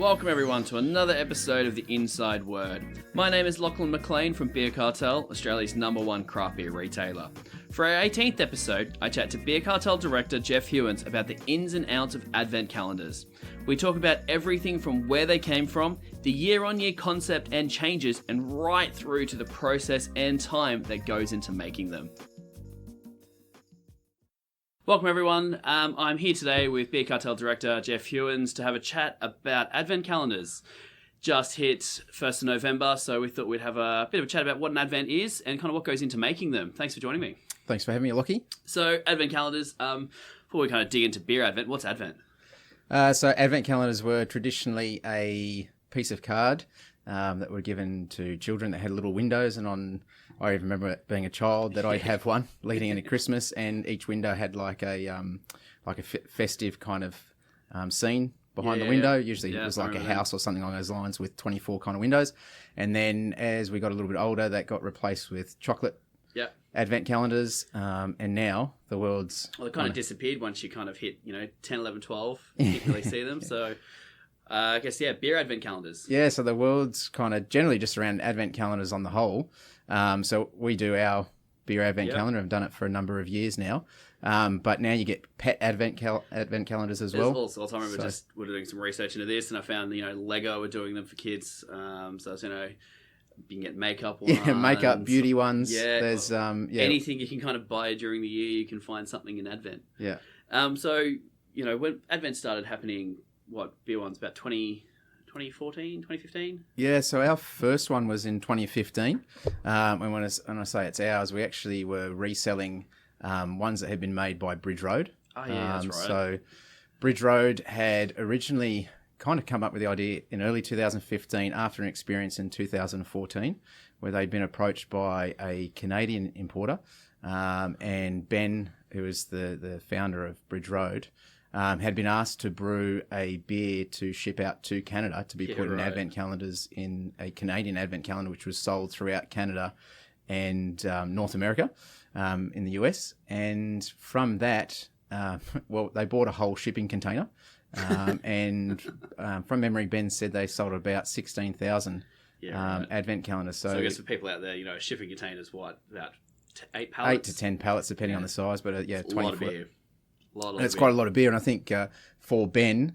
Welcome everyone to another episode of The Inside Word. My name is Lachlan McLean from Beer Cartel, Australia's #1 craft beer retailer. For our 18th episode, I chat to Beer Cartel director Geoff Huens about the ins and outs of advent calendars. We talk about everything from where they came from, the year-on-year concept and changes, and right through to the process and time that goes into making them. Welcome everyone, I'm here today with Beer Cartel Director Geoff Huens to have a chat about Advent calendars. Just hit 1st of November, so we thought we'd have a bit of a chat about what an Advent is and kind of what goes into making them. Thanks for joining me. Thanks for having me, Lockie. So, Advent calendars, before we kind of dig into beer Advent, what's Advent? So Advent calendars were traditionally a piece of card that were given to children that had little windows, and I even remember being a child that I'd have one leading into Christmas, and each window had like a festive kind of scene behind the window. Usually it was like a house or something along those lines with 24 kind of windows. And then as we got a little bit older, that got replaced with chocolate Advent calendars. And now the world's... Well, it kind of disappeared once you kind of hit, 10, 11, 12. You didn't really see them. So I guess, beer Advent calendars. Yeah, so the world's kind of generally just around Advent calendars on the whole. So we do our beer Advent calendar. I've done it for a number of years now. But now you get pet Advent calendars as well. There's all sorts. I remember we're doing some research into this, and I found, Lego were doing them for kids. So, you can get makeup ones. Yeah, makeup, beauty ones. Yeah. There's, anything you can kind of buy during the year, you can find something in Advent. Yeah. So, when Advent started happening, beer ones, about 2014, 2015? Yeah, so our first one was in 2015. When I say it's ours, we actually were reselling ones that had been made by Bridge Road. Oh, yeah, that's right. So Bridge Road had originally kind of come up with the idea in early 2015 after an experience in 2014 where they'd been approached by a Canadian importer. And Ben, who was the founder of Bridge Road, had been asked to brew a beer to ship out to Canada to be put in Advent calendars, in a Canadian Advent calendar, which was sold throughout Canada and North America in the US. And from that, they bought a whole shipping container. And from memory, Ben said they sold about 16,000 Advent calendars. So I guess for people out there, a shipping container is what, about 8 8 pallets? to 10 pallets, depending on the size. But 20 a lot of beer. It's quite a lot of beer, and I think for Ben,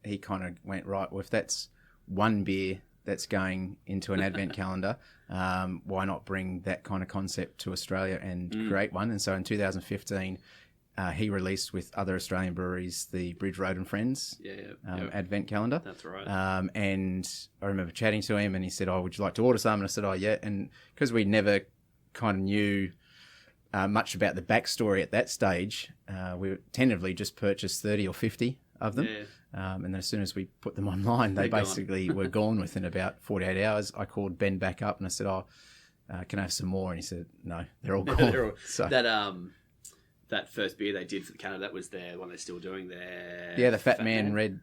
he kind of went, right, well, if that's one beer that's going into an Advent calendar, why not bring that kind of concept to Australia and create one? And so in 2015, he released with other Australian breweries the Bridge Road and Friends Advent calendar. That's right. And I remember chatting to him, and he said, would you like to order some? And I said, yeah. And because we never kind of knew much about the backstory at that stage, we tentatively just purchased 30 or 50 of them. Yeah. And then as soon as we put them online, they basically were gone within about 48 hours. I called Ben back up and I said, can I have some more? And he said, no, they're all gone. That first beer they did for Canada, that was their one they're still doing there. Yeah, the Fat Man red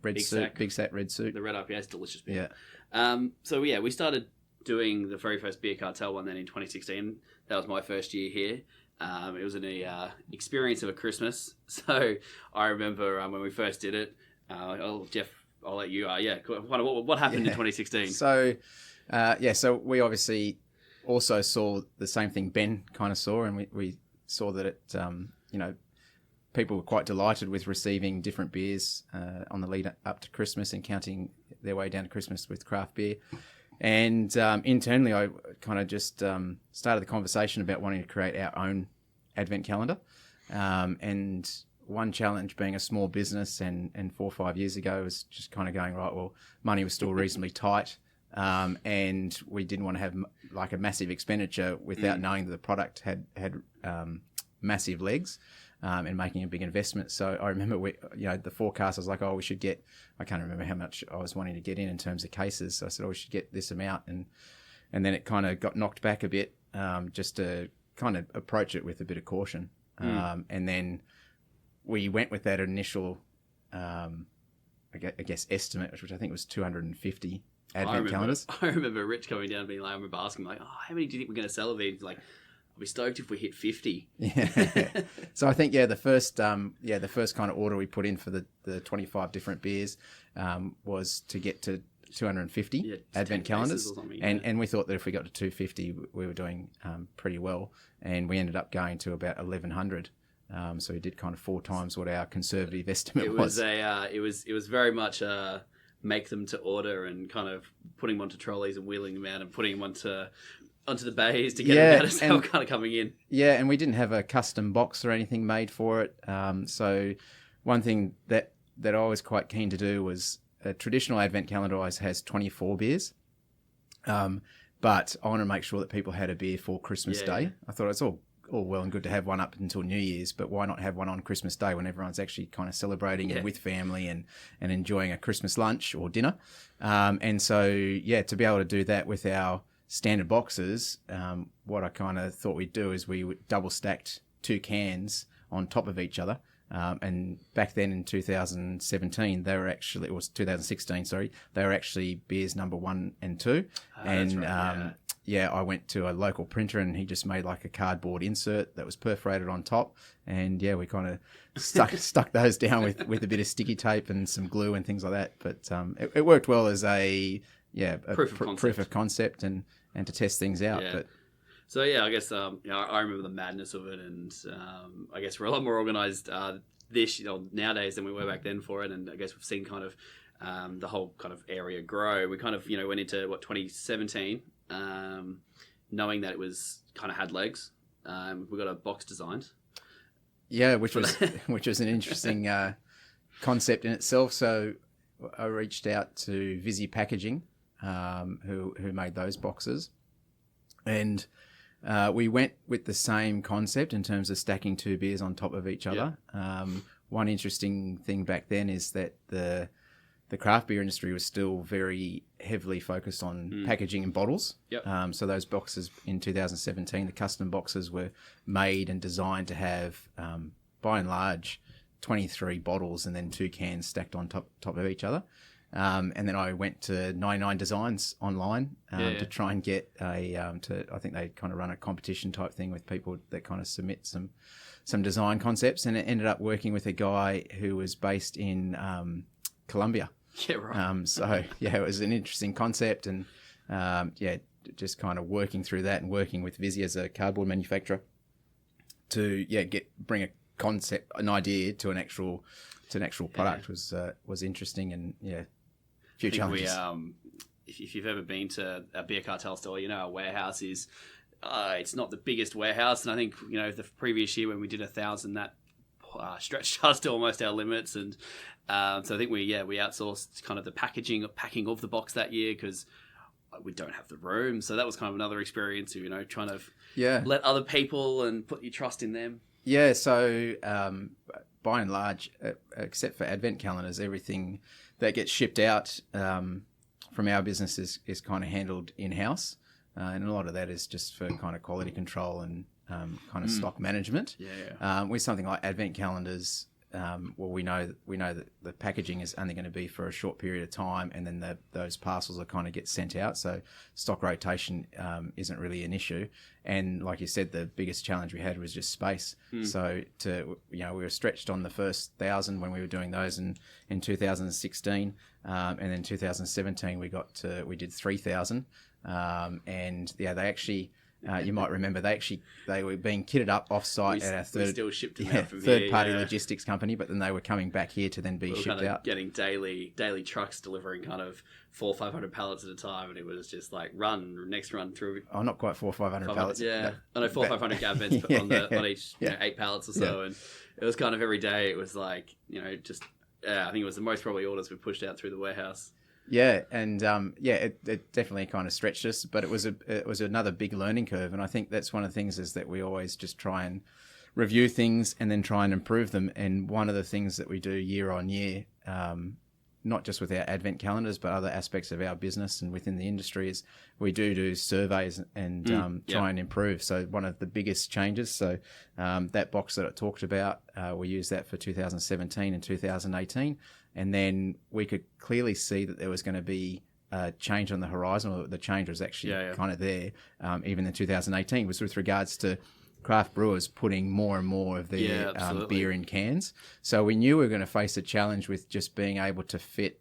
Big suit, Sack. Big Sack red suit. The red IPA is delicious beer. Yeah. We started doing the very first Beer Cartel one then in 2016. That was my first year here. It was an experience of a Christmas. So I remember when we first did it. Geoff, I'll let you. What happened in 2016? So, so we obviously also saw the same thing Ben kind of saw, and we saw that it, people were quite delighted with receiving different beers on the lead up to Christmas and counting their way down to Christmas with craft beer. And internally, I kind of just started the conversation about wanting to create our own Advent calendar. And one challenge being a small business and 4 or 5 years ago was just kind of going, right, well, money was still reasonably tight. And we didn't want to have like a massive expenditure without knowing that the product had massive legs. And making a big investment. So I remember the forecast, I was like, we should get, I can't remember how much I was wanting to get in terms of cases. So I said, we should get this amount. And then it kind of got knocked back a bit, just to kind of approach it with a bit of caution. And then we went with that initial, I guess, estimate, which I think was 250 Advent calendars. I remember Rich coming down and being like, I remember asking him, how many do you think we're going to sell of these? Like, I'll be stoked if we hit 50. Yeah. So I think the first kind of order we put in for the 25 different beers was to get to 250 advent calendars, and we thought that if we got to 250, we were doing pretty well, and we ended up going to about 1,100. So we did kind of 4 times what our conservative estimate was. It was very much make them to order and kind of putting them onto trolleys and wheeling them out and putting them onto the bays to get them out as they were kind of coming in. Yeah, and we didn't have a custom box or anything made for it. So one thing that I was quite keen to do was a traditional advent calendar always has 24 beers. But I want to make sure that people had a beer for Christmas Day. I thought it's all well and good to have one up until New Year's, but why not have one on Christmas Day when everyone's actually kind of celebrating and with family and enjoying a Christmas lunch or dinner? And so, to be able to do that with our standard boxes, what I kind of thought we'd do is we would double stacked 2 cans on top of each other. And back then in 2017, they were actually, it was 2016, sorry, they were actually beers number 1 and 2. And I went to a local printer and he just made like a cardboard insert that was perforated on top. And we kind of stuck those down with a bit of sticky tape and some glue and things like that. But it worked well as a proof of concept and to test things out. But so I guess I remember the madness of it, and I guess we're a lot more organised nowadays than we were back then for it, and I guess we've seen kind of the whole kind of area grow. We kind of went into 2017 knowing that it was kind of had legs. We got a box designed. Yeah, which was an interesting concept in itself. So I reached out to Visi Packaging, who made those boxes, and we went with the same concept in terms of stacking 2 beers on top of each other. One interesting thing back then is that the craft beer industry was still very heavily focused on packaging in bottles. So those boxes in 2017, the custom boxes were made and designed to have, by and large, 23 bottles and then 2 cans stacked on top of each other. And then I went to 99 Designs online to try and get I think they kind of run a competition type thing with people that kind of submit some design concepts, and it ended up working with a guy who was based in Colombia. Yeah, right. It was an interesting concept, and just kind of working through that and working with Visi as a cardboard manufacturer to bring an idea to an actual product was interesting, and few challenges. If you've ever been to a Beer Cartel store, our warehouse is it's not the biggest warehouse, and I think the previous year when we did 1,000, that stretched us to almost our limits, and so I think we outsourced kind of the packing of the box that year because we don't have the room. So that was kind of another experience of trying to let other people and put your trust in them. Yeah, so by and large, except for advent calendars, everything that gets shipped out from our business is kind of handled in-house. And a lot of that is just for kind of quality control and kind of stock management. With something like advent calendars, we know that the packaging is only going to be for a short period of time, and then those parcels are kind of get sent out. So stock rotation isn't really an issue. And like you said, the biggest challenge we had was just space. So we were stretched on the first 1,000 when we were doing those in 2016, and then 2017 we did 3,000. And they actually, you might remember, they were being kitted up off-site at our third-party logistics company, but then they were coming back here to then be shipped out. Getting daily trucks delivering kind of 400 or 500 pallets at a time, and it was just like next run through. Oh, not quite 400 or 500 pallets. Yeah, I know 400 or 500 gavins on each 8 pallets or so, and it was kind of every day. It was like I think it was the most probably orders we pushed out through the warehouse. Yeah, and it definitely kind of stretched us, but it was another big learning curve, and I think that's one of the things is that we always just try and review things and then try and improve them. And one of the things that we do year on year, not just with our advent calendars, but other aspects of our business and within the industry, is we do surveys and try and improve. So one of the biggest changes, that box that I talked about, we used that for 2017 and 2018. And then we could clearly see that there was going to be a change on the horizon, or the change was actually kind of there, even in 2018, was with regards to craft brewers putting more and more of their beer in cans. So we knew we were going to face a challenge with just being able to fit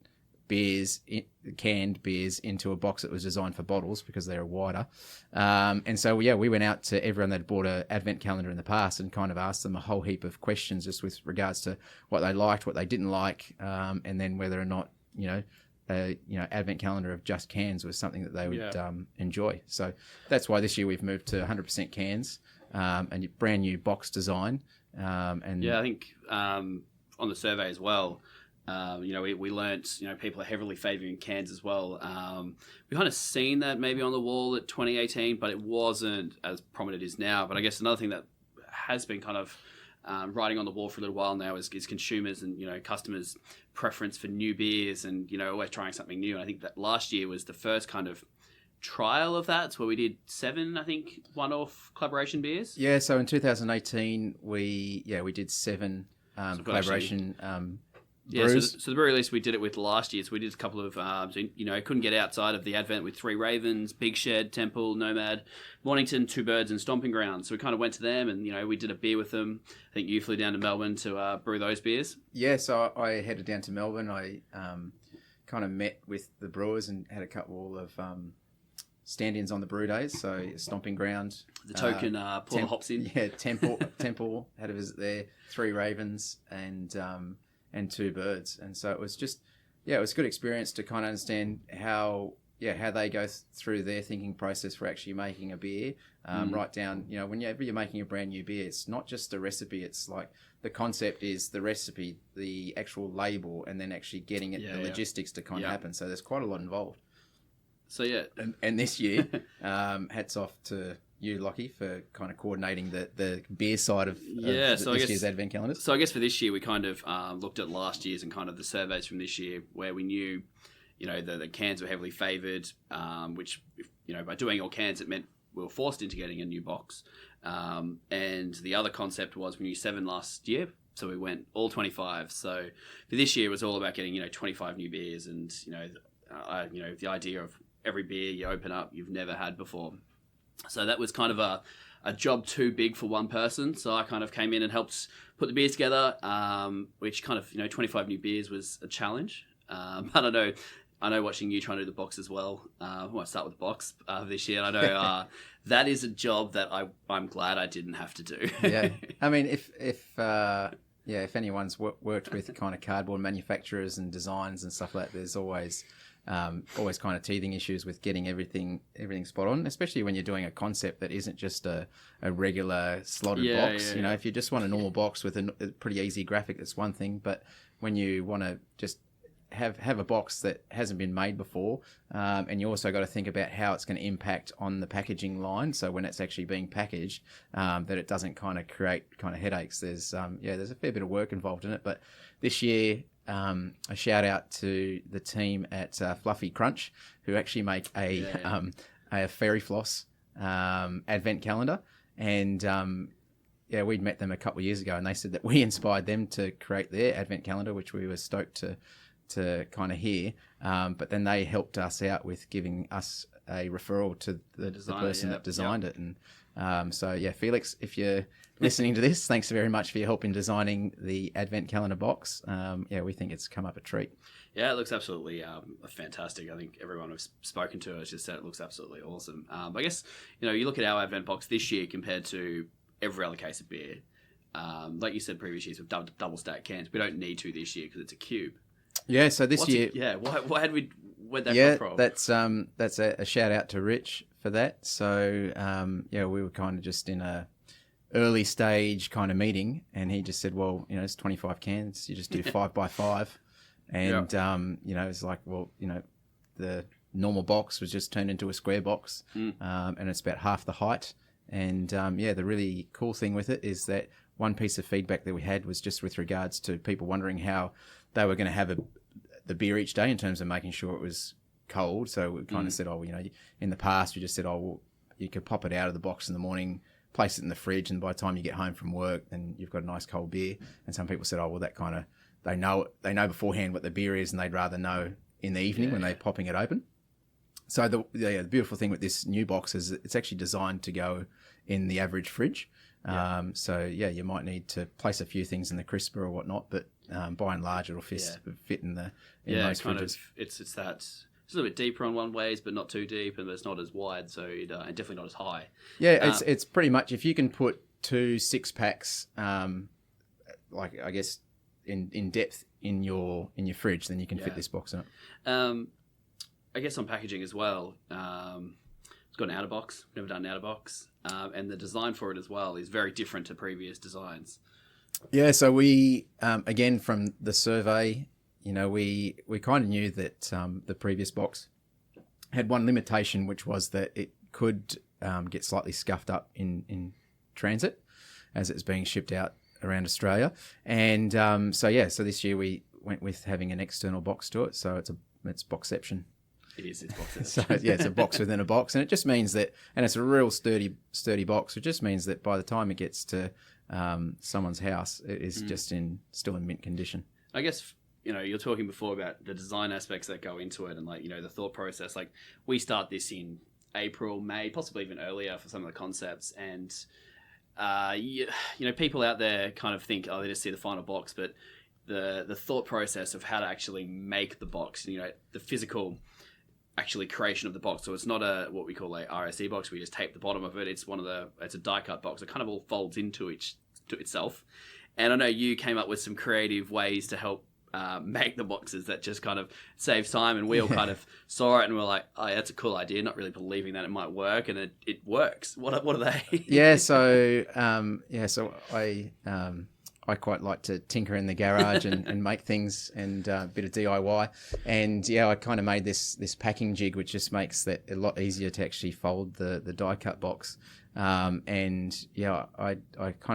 canned beers into a box that was designed for bottles because they're wider. And so, we went out to everyone that had bought an advent calendar in the past and kind of asked them a whole heap of questions just with regards to what they liked, what they didn't like, and then whether or not, advent calendar of just cans was something that they would enjoy. So that's why this year we've moved to 100% cans, and brand new box design. I think on the survey as well, we learnt, people are heavily favouring cans as well. We kind of seen that maybe on the wall at 2018, but it wasn't as prominent as now. But I guess another thing that has been kind of writing on the wall for a little while now is consumers and, customers' preference for new beers and, always trying something new. And I think that last year was the first kind of trial of that. It's where we did 7, I think, one-off collaboration beers. Yeah, so in 2018 we did 7 collaboration brews. So the very least we did it with last year. So we did a couple of, couldn't get outside of the advent with 3 Ravens, Big Shed, Temple, Nomad, Mornington, Two Birds and Stomping Grounds. So we kind of went to them and, we did a beer with them. I think you flew down to Melbourne to brew those beers. Yeah, so I headed down to Melbourne. I kind of met with the brewers and had a couple of stand-ins on the brew days. So Stomping Ground. The token pour the hops in. Yeah, Temple had a visit there, 3 Ravens and Two Birds. And so it was just, it was a good experience to kind of understand how they go through their thinking process for actually making a beer. Right down, whenever you're making a brand new beer, it's not just a recipe. It's like the concept is the recipe, the actual label, and then actually getting the logistics to kind of happen. So there's quite a lot involved. So, yeah. And this year, hats off to you, Lockie, for kind of coordinating the beer side of this year's advent calendars. So I guess for this year, we kind of looked at last year's and kind of the surveys from this year where we knew, the cans were heavily favoured, which, by doing all cans, it meant we were forced into getting a new box. And the other concept was we knew 7 last year, so we went all 25. So for this year, it was all about getting, 25 new beers and, the idea of every beer you open up you've never had before. So that was kind of a job too big for one person. So I kind of came in and helped put the beers together, which kind of, 25 new beers was a challenge. But I know watching you trying to do the box as well. I might start with the box this year. And I know that is a job that I'm glad I didn't have to do. Yeah. I mean, if anyone's worked with kind of cardboard manufacturers and designs and stuff like that, there's always kind of teething issues with getting everything spot on, especially when you're doing a concept that isn't just a regular slotted box. If you just want a normal box with a pretty easy graphic, that's one thing. But when you want to just have a box that hasn't been made before, and you also got to think about how it's going to impact on the packaging line. So when it's actually being packaged, that it doesn't kind of create kind of headaches. There's a fair bit of work involved in it. But this year, a shout out to the team at Fluffy Crunch, who actually make a fairy floss advent calendar, and we'd met them a couple of years ago, and they said that we inspired them to create their advent calendar, which we were stoked to kind of hear. But then they helped us out with giving us a referral to the person that designed it, and Felix, if you're listening to this, thanks very much for your help in designing the advent calendar box. We think it's come up a treat. Yeah, it looks absolutely fantastic. I think everyone I've spoken to has just said it looks absolutely awesome. I guess, you look at our advent box this year compared to every other case of beer. Like you said previous years, we've double stack cans. We don't need to this year because it's a cube. Yeah, so this year... Where'd that come from? That's a shout out to Rich for that. So, we were kind of just in a early stage kind of meeting, and he just said, well, it's 25 cans. You just do 5 by 5. And, it's like, well, the normal box was just turned into a square box, and it's about half the height. And, the really cool thing with it is that one piece of feedback that we had was just with regards to people wondering how they were going to have the beer each day in terms of making sure it was cold. So we kind of said, in the past, we just said, you could pop it out of the box in the morning, place it in the fridge, and by the time you get home from work, then you've got a nice cold beer. And some people said, that kind of, they know beforehand what the beer is, and they'd rather know in the evening when they're popping it open. So the beautiful thing with this new box is it's actually designed to go in the average fridge. So you might need to place a few things in the crisper or whatnot, but by and large, it'll fit in most fridges. It's that it's a little bit deeper on one ways, but not too deep, and it's not as wide, so and definitely not as high. Yeah, it's pretty much if you can put 2 6-packs, like I guess in depth in your fridge, then you can fit this box up. I guess on packaging as well. It's got an outer box. Never done an outer box, and the design for it as well is very different to previous designs. Yeah, so we again from the survey, we kind of knew that the previous box had one limitation, which was that it could get slightly scuffed up in transit as it's being shipped out around Australia, and so this year we went with having an external box to it, so it's boxception. It is. It's box. So it's a box within a box, and it just means that, and it's a real sturdy box. It just means that by the time it gets to someone's house, it is just still in mint condition. I guess you're talking before about the design aspects that go into it, and the thought process. Like we start this in April, May, possibly even earlier for some of the concepts, and people out there kind of think, they just see the final box, but the thought process of how to actually make the box, the physical actually creation of the box. So it's not what we call a RSE box where you just tape the bottom of it. It's it's a die cut box. It kind of all folds into itself. And I know you came up with some creative ways to help make the boxes that just kind of saves time, and we all kind of saw it and we're like, oh yeah, that's a cool idea, not really believing that it might work, and it works. What are they? So I quite like to tinker in the garage and make things, and a bit of DIY. And I kind of made this packing jig, which just makes that a lot easier to actually fold the die cut box. I kind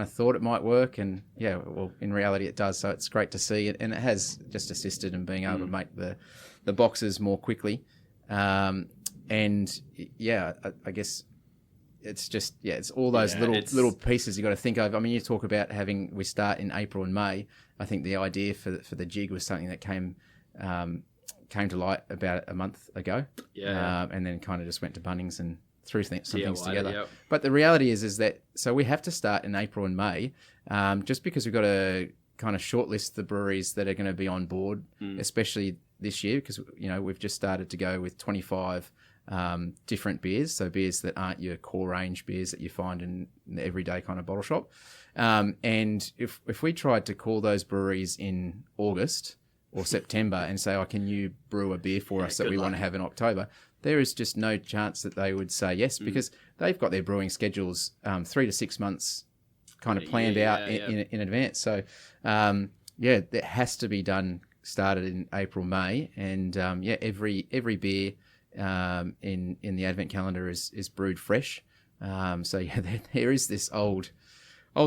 of thought it might work, and in reality it does. So it's great to see it, and it has just assisted in being able to make the boxes more quickly. I guess it's just it's all those little pieces you got to think of. I mean, you talk about we start in April and May. I think the idea for the jig was something that came to light about a month ago. And then kind of just went to Bunnings and threw some things together. Yep. But the reality is that so we have to start in April and May, just because we've got to kind of shortlist the breweries that are going to be on board, especially this year, because we've just started to go with 25 different beers, so beers that aren't your core range beers that you find in the everyday kind of bottle shop. And if we tried to call those breweries in August or September and say, can you brew a beer for us that we want to have in October, there is just no chance that they would say yes, because they've got their brewing schedules 3 to 6 months kind of planned out in advance. So that has to be started in April, May, and every beer in the advent calendar is brewed fresh. There is this old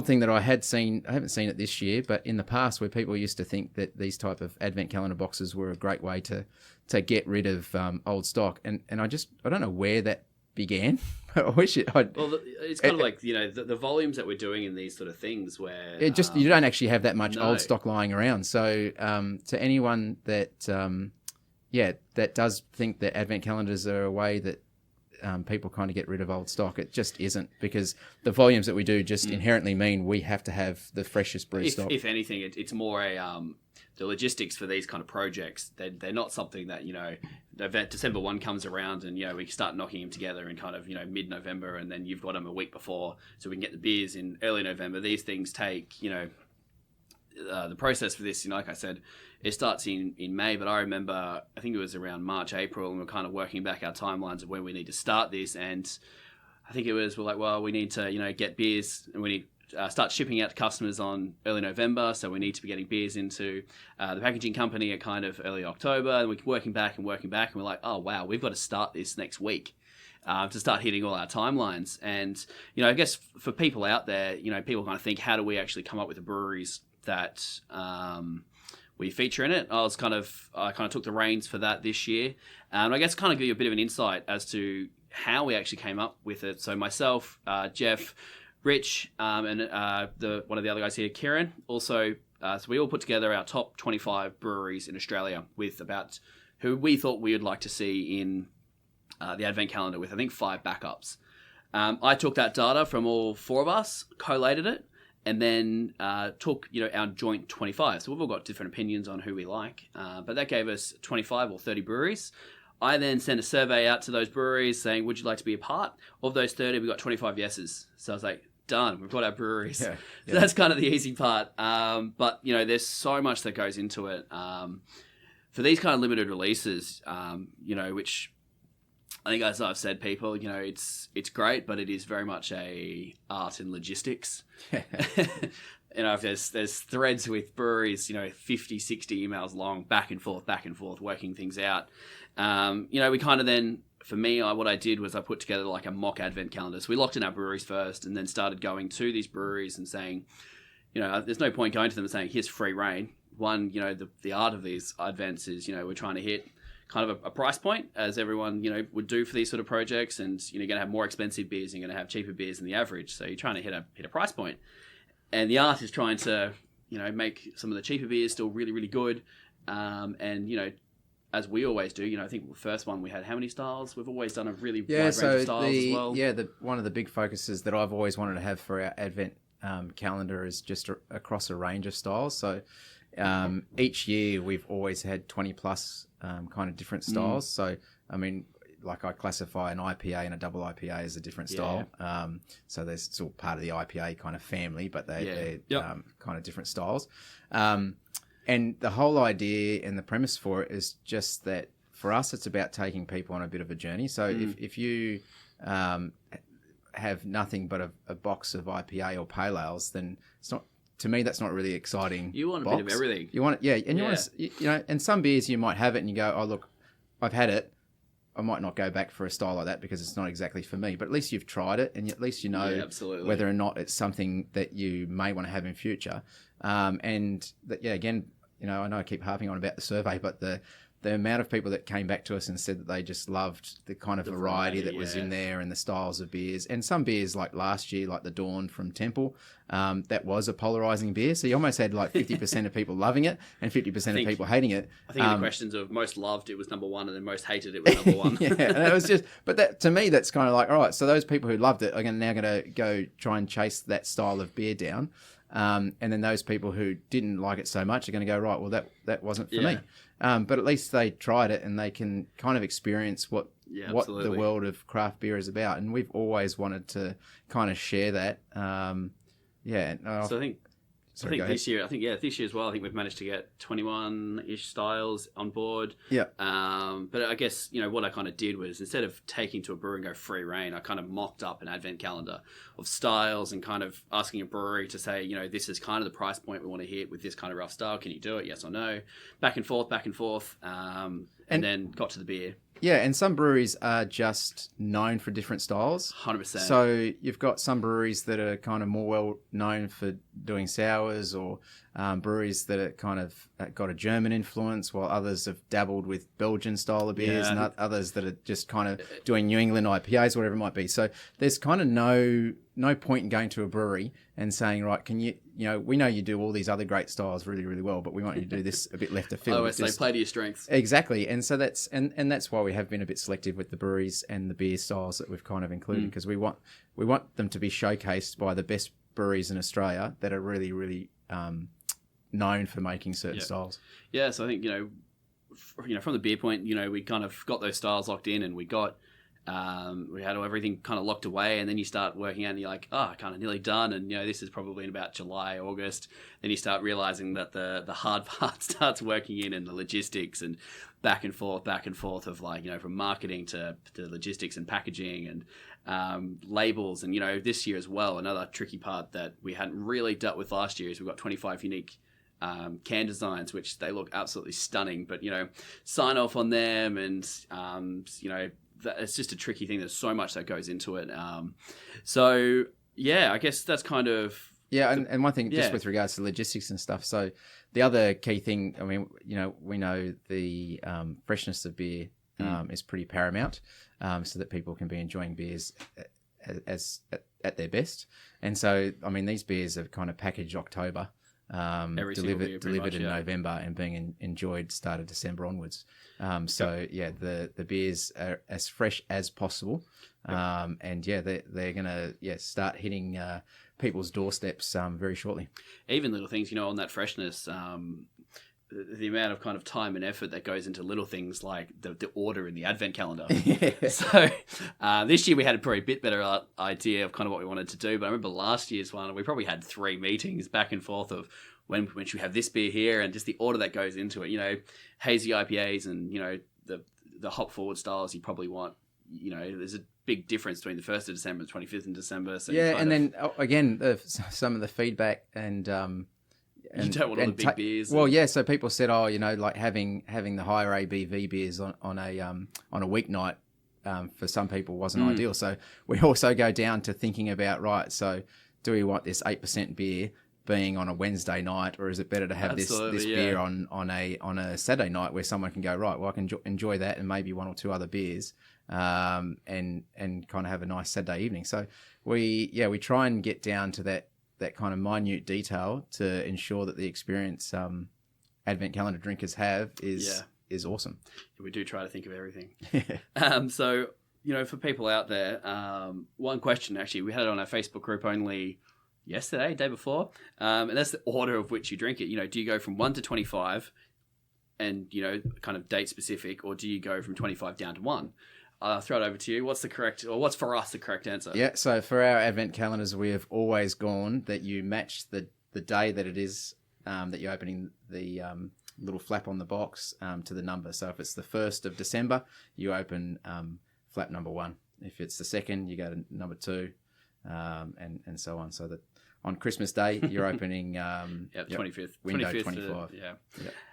thing that I haven't seen it this year, but in the past, where people used to think that these type of advent calendar boxes were a great way to get rid of old stock, and I don't know where that began. I wish it. It's kind of like the volumes that we're doing in these sort of things, where you don't actually have that much old stock lying around. So to anyone that that does think that advent calendars are a way that people kind of get rid of old stock, it just isn't, because the volumes that we do just inherently mean we have to have the freshest brew stock. If anything, it's more the logistics for these kind of projects. They're not something that December 1 comes around and we start knocking them together in kind of mid-November, and then you've got them a week before, so we can get the beers in early November. These things take the process for this, like I said, it starts in May, but I remember, I think it was around March, April, and we're kind of working back our timelines of when we need to start this, and I think we're like, well, we need to, get beers, and we need start shipping out to customers on early November, so we need to be getting beers into the packaging company at kind of early October, and we're working back, and we're like, oh wow, we've got to start this next week. To start hitting all our timelines. And, I guess for people out there, people kind of think, how do we actually come up with the breweries that we feature in it? I kind of took the reins for that this year. And I guess kind of give you a bit of an insight as to how we actually came up with it. So myself, Geoff, Rich, and one of the other guys here, Kieran, also, so we all put together our top 25 breweries in Australia with about who we thought we would like to see in the advent calendar with, I think, 5 backups. I took that data from all 4 of us, collated it, and then took our joint 25. So we've all got different opinions on who we like, but that gave us 25 or 30 breweries. I then sent a survey out to those breweries saying, would you like to be a part? Of those 30, we got 25 yeses. So I was like, done, we've got our breweries. Yeah. So that's kind of the easy part. But, there's so much that goes into it. For these kind of limited releases, which I think, as I've said, people, it's great, but it is very much a art in logistics. There's threads with breweries, 50, 60 emails long, back and forth, working things out. We kind of then, for me, what I did was I put together like a mock advent calendar. So we locked in our breweries first and then started going to these breweries and saying, there's no point going to them and saying, here's free reign. One, the art of these advents is, we're trying to hit kind of a price point, as everyone, would do for these sort of projects. And you're going to have more expensive beers, and you're going to have cheaper beers than the average. So you're trying to hit a price point. And the art is trying to, make some of the cheaper beers still really, really good. As we always do, I think the first one we had how many styles? We've always done a really wide range of styles as well. Yeah, one of the big focuses that I've always wanted to have for our Advent calendar is just across a range of styles. So each year we've always had 20 plus kind of different styles. So, I mean, like I classify an IPA and a double IPA as a different style. So they're still part of the IPA kind of family, but they're kind of different styles. And the whole idea and the premise for it is just that for us, it's about taking people on a bit of a journey. So if you have nothing but a box of IPA or pale ales, then it's not, to me, that's not really exciting. You want a box. bit of everything. You want it, and you want to, and some beers you might have it and you go, oh, look, I've had it. I might not go back for a style like that because it's not exactly for me, but at least you've tried it and at least you know whether or not it's something that you may want to have in future. And that, again, I know I keep harping on about the survey, but the amount of people that came back to us and said that they just loved the kind of variety that was in there and the styles of beers. And some beers like last year, like the Dawn from Temple, that was a polarizing beer. So you almost had like 50% of people loving it and 50% of people hating it. I think in the questions of most loved, it was number 1, and then most hated, it was number 1. And it was just, but that, to me, that's kind of like, all right, so those people who loved it are now going to go try and chase that style of beer down. And then those people who didn't like it so much are going to go, right, well, that wasn't for me. But at least they tried it and they can kind of experience what the world of craft beer is about. And we've always wanted to kind of share that. So I think this year as well, I think we've managed to get 21-ish styles on board. Yeah. But I guess, what I kind of did was, instead of taking to a brewery and go free reign, I kind of mocked up an advent calendar of styles and kind of asking a brewery to say, this is kind of the price point we want to hit with this kind of rough style. Can you do it? Yes or no? Back and forth. And then got to the beer. Yeah, and some breweries are just known for different styles. 100%. So you've got some breweries that are kind of more well known for doing sours, or breweries that are kind of got a German influence, while others have dabbled with Belgian style of beers, and others that are just kind of doing New England IPAs, whatever it might be. So there's kind of no point in going to a brewery and saying, right, can you, we know you do all these other great styles really, really well, but we want you to do this a bit left of field. Oh, so play to your strengths. Exactly. And so that's why we have been a bit selective with the breweries and the beer styles that we've kind of included, because we want them to be showcased by the best breweries in Australia that are really, really known for making certain styles. Yeah, so I think, from the beer point, we kind of got those styles locked in, and we got we had everything kind of locked away, and then you start working out and you're like, kind of nearly done, and this is probably in about July, August. Then you start realizing that the hard part starts working in, and the logistics and back and forth of like, from marketing to logistics and packaging and labels. And this year as well, another tricky part that we hadn't really dealt with last year is we've got 25 unique can designs, which they look absolutely stunning, but sign off on them, and it's just a tricky thing. There's so much that goes into it. I guess that's kind of... Yeah, and one thing, just with regards to logistics and stuff. So the other key thing, I mean, we know the freshness of beer is pretty paramount, so that people can be enjoying beers at their best. And so, I mean, these beers are kind of packaged October. Every single beer, pretty delivered much, in yeah. November and being enjoyed started December onwards. So yeah, the beers are as fresh as possible. And yeah, they're gonna start hitting people's doorsteps very shortly. Even little things, on that freshness, the amount of kind of time and effort that goes into little things like the order in the advent calendar. So this year we had a probably bit better idea of kind of what we wanted to do. But I remember last year's one, we probably had 3 meetings back and forth of when should we have this beer here, and just the order that goes into it. Hazy IPAs and the hop forward styles you probably want. There's a big difference between the 1st of December and 25th in December. So then again, some of the feedback and you don't want all the big beers. Well, yeah. So people said, like having the higher ABV beers on a weeknight for some people wasn't ideal. So we also go down to thinking about, right, so do we want this 8% beer being on a Wednesday night, or is it better to have this beer on a Saturday night where someone can go, right, well, I can enjoy that and maybe 1 or 2 other beers, and kind of have a nice Saturday evening. So we try and get down to that kind of minute detail to ensure that the experience Advent calendar drinkers have is awesome. We do try to think of everything. So, for people out there, one question, actually, we had it on our Facebook group only yesterday, day before, and that's the order of which you drink it. Do you go from 1 to 25 and, kind of date specific, or do you go from 25 down to 1? I'll throw it over to you. What's for us the correct answer? Yeah, so for our advent calendars, we have always gone that you match the day that it is that you're opening the little flap on the box to the number. So if it's the 1st of December, you open flap number 1. If it's the 2nd, you go to number 2, and so on. So that on Christmas Day, you're opening 25th. Window 25th 25. Yep.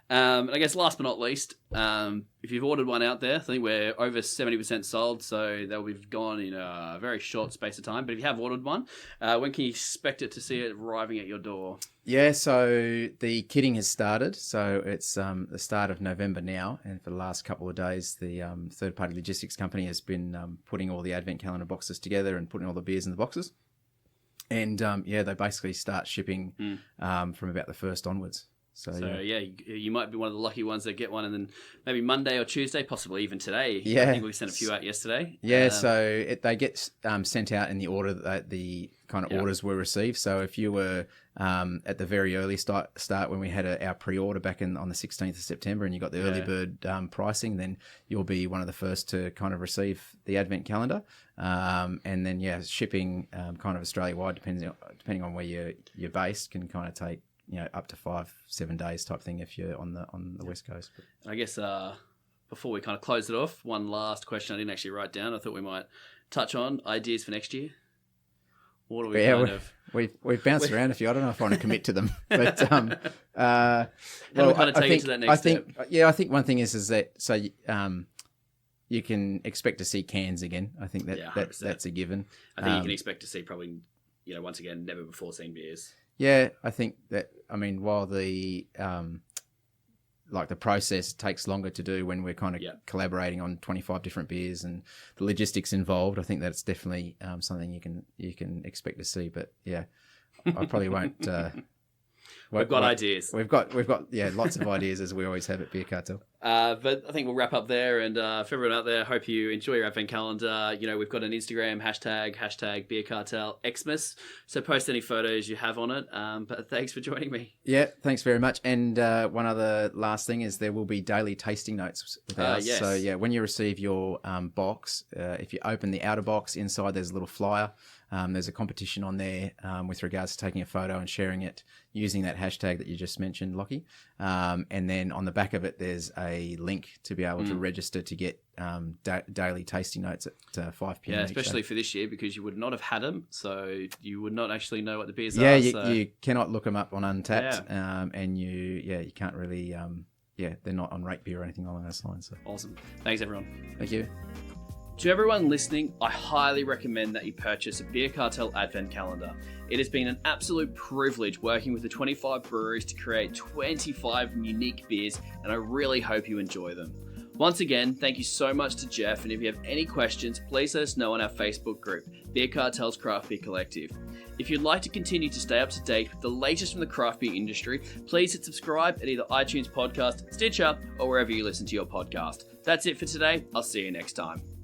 And I guess last but not least, if you've ordered one out there, I think we're over 70% sold, so they'll be gone in a very short space of time. But if you have ordered one, when can you expect to see it arriving at your door? Yeah, so the kitting has started. So it's the start of November now, and for the last couple of days, the third-party logistics company has been putting all the advent calendar boxes together and putting all the beers in the boxes. And they basically start shipping from about the 1st onwards. So you might be one of the lucky ones that get one, and then maybe Monday or Tuesday, possibly even today. Yeah, I think we sent a few out yesterday. Yeah, they get sent out in the order that the kind of orders were received. So if you were at the very early start when we had our pre-order back on the 16th of September, and you got the early bird pricing, then you'll be one of the first to kind of receive the advent calendar. And then shipping kind of Australia-wide, depending on where you're based, can kind of take up to 5-7 days type thing if you're on the West Coast. I guess before we kind of close it off, one last question I didn't actually write down. I thought we might touch on ideas for next year. What are we we've bounced around a few. I don't know if I want to commit to them, but how do we kind of take it to that next step? I think one thing is that you can expect to see cans again. I think that's a given. I think you can expect to see probably once again never before seen beers. Yeah, I think that, while the the process takes longer to do when we're kind of collaborating on 25 different beers and the logistics involved, I think that's definitely something you can expect to see. But yeah, I probably won't. We've got ideas. We've got lots of ideas, as we always have at Beer Cartel. But I think we'll wrap up there. And for everyone out there, hope you enjoy your advent calendar. We've got an Instagram hashtag Beer Cartel Xmas. So post any photos you have on it. But thanks for joining me. Yeah, thanks very much. And one other last thing is there will be daily tasting notes with us. Yes. So when you receive your box, if you open the outer box, inside there's a little flyer. There's a competition on there with regards to taking a photo and sharing it using that hashtag that you just mentioned, Lockie. And then on the back of it, there's a link to be able to register to get daily tasting notes at 5 p.m. Yeah, especially for this year, because you would not have had them, so you would not actually know what the beers are. Yeah, you cannot look them up on Untapped, and you can't really, they're not on Rate Beer or anything along those lines. So. Awesome. Thanks, everyone. Thank you. To everyone listening, I highly recommend that you purchase a Beer Cartel Advent Calendar. It has been an absolute privilege working with the 25 breweries to create 25 unique beers, and I really hope you enjoy them. Once again, thank you so much to Geoff, and if you have any questions, please let us know on our Facebook group, Beer Cartel's Craft Beer Collective. If you'd like to continue to stay up to date with the latest from the craft beer industry, please hit subscribe at either iTunes Podcast, Stitcher, or wherever you listen to your podcast. That's it for today. I'll see you next time.